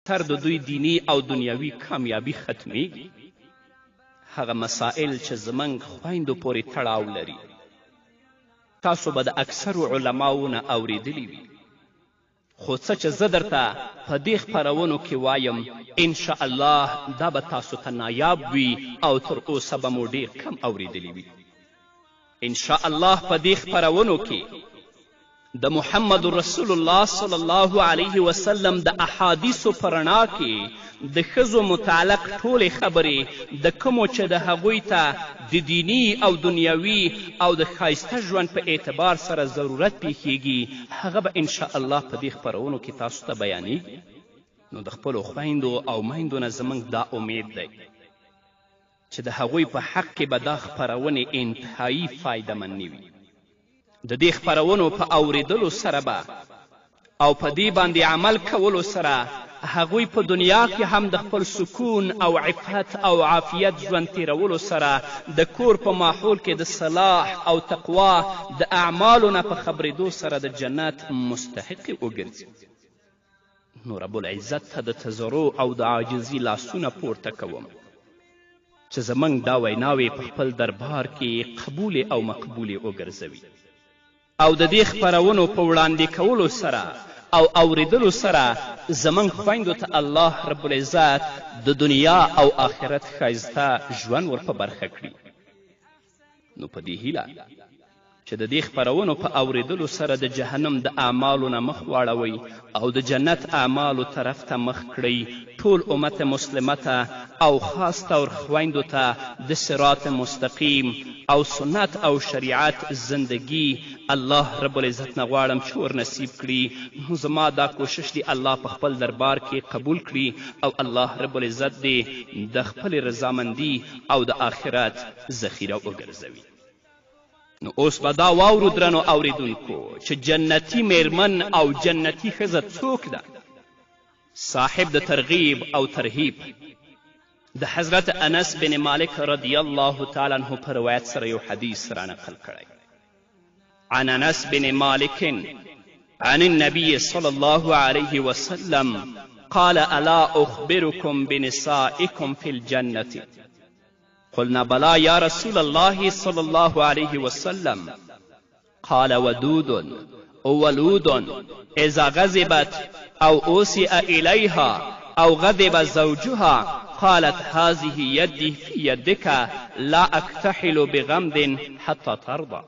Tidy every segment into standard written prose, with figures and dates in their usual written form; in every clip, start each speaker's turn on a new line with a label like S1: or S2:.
S1: اکثر د دوی دینی او دنیوي کامیابي ختمیږي. هغه مسائل چې زموږ خویندو پورې تړاو لري تاسو به د اکثرو علماو نه اوریدلی وي، خو څه چې زه درته په دې خپرونو کې وایم انشاءالله دا به تاسو ته نایاب وي او تر اوسه به مو ډېر کم اوریدلی وي. انشاءالله په دې خپرونو کې د محمد رسول الله صلی الله علیه وسلم د احادیثو په رڼا کې د ښځو متعلق ټولې خبرې د کومو چې د هغوی ته د دیني او دنیوي او د ښایسته ژوند په اعتبار سره ضرورت پیښیږي هغه به انشاءالله په دې خپرونو کې تاسو ته بیانیږي. نو د خپلو خویندو او میندو نه زموږ دا امید دی چې د هغوی په حق کې به دا خپرونې انتهایی فایدهمندې وي. د دې خپرونو په اوریدلو سره به او په دې باندې عمل کولو سره هغوی په دنیا کې هم د خپل سکون او عفت او عافیت ژوند تیرولو سره د کور په ماحول کې د صلاح او تقوا د اعمالو نه په خبرېدو سره د جنت مستحقې وګرځي. نو رب العزت ته د تضرع او د عاجزي لاسونه پورته کوم چې زموږ دا ویناوې په خپل دربار کې قبولې او مقبولې وګرځوي او د دې خپرونو په وړاندې کولو سره او اوریدلو سره زموږ خویندو ته الله رب العزت د دنیا او آخرت ښایسته ژوند ور په برخه کړي. نو په دې هیله چې د دې خپرونو په اوریدلو سره د جهنم د اعمالو نه مخ واړوئ او د جنت اعمالو طرف ته مخ کړئ ټول امت مسلمه ته او خاص طور خویندو ته د صراط مستقیم او سنت او شریعت زندگی الله رب العزت نه غواړم چې ور نصیب کړي. نو زما دا کوشش دی الله په خپل دربار کې قبول کړي او الله رب العزت دې د خپل رضامندي او د آخرت ذخیره وګرځوي. نو اوس به دا واورو درنو اوریدونکو چې جنتي میرمن او جنتي ښځه څوک ده؟ صاحب د ترغیب او ترهیب د حضرت انس بن مالک رضی الله تعالی عنه په روایت سره یو حدیث را نقل کړی. عن انس بن مالك عن النبي صلى الله عليه وسلم قال الا اخبركم بنسائكم في الجنة قلنا بلى يا رسول الله صلى الله عليه وسلم قال ودود ولود اذا غضبت او اوسئ اليها او غضب زوجها قالت هذه يدي في يدك لا اكتحل بغمد حتى ترضى.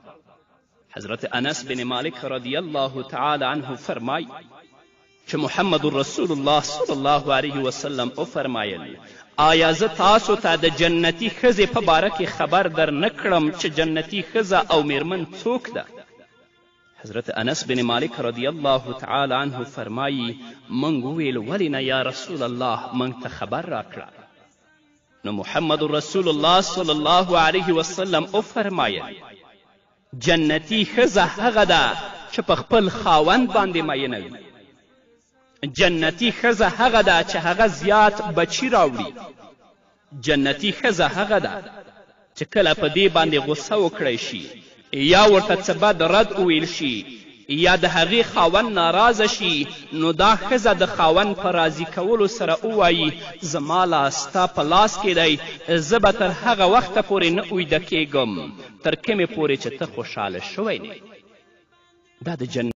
S1: حضرت انس بن مالک رضی الله تعالی عنه فرمای چې محمد رسول الله صلی الله علیه وسلم او فرمایل آیا زه تاسو ته د جنتي ښځې په باره کې خبر در نه کړم چې جنتي ښځه او میرمن څوک ده؟ حضرت انس بن مالک رضی الله تعالی عنه فرمایی موږ وویل ولې نه یا رسول الله موږ ته خبر راکړه. نو محمد رسول الله صلی الله علیه وسلم او فرمایل جنتي ښځه هغه ده چې په خپل خاوند باندې مینه وي. جنتي ښځه هغه ده چې هغه زیات بچي راوړي. جنتي ښځه هغه ده چې کله په دې باندې غصه وکړی شي یا ورته څه بد رد وویل شي یا د هغې خاوند ناراضه شي نو دا ښځه د خاوند په راضي کولو سره ووایي زما لاس ستا په لاس کې دی، زه به تر هغه وخته پورې نه ویده کیږم تر کومې پورې چې ته خوشحاله شوی نه. دا د جنت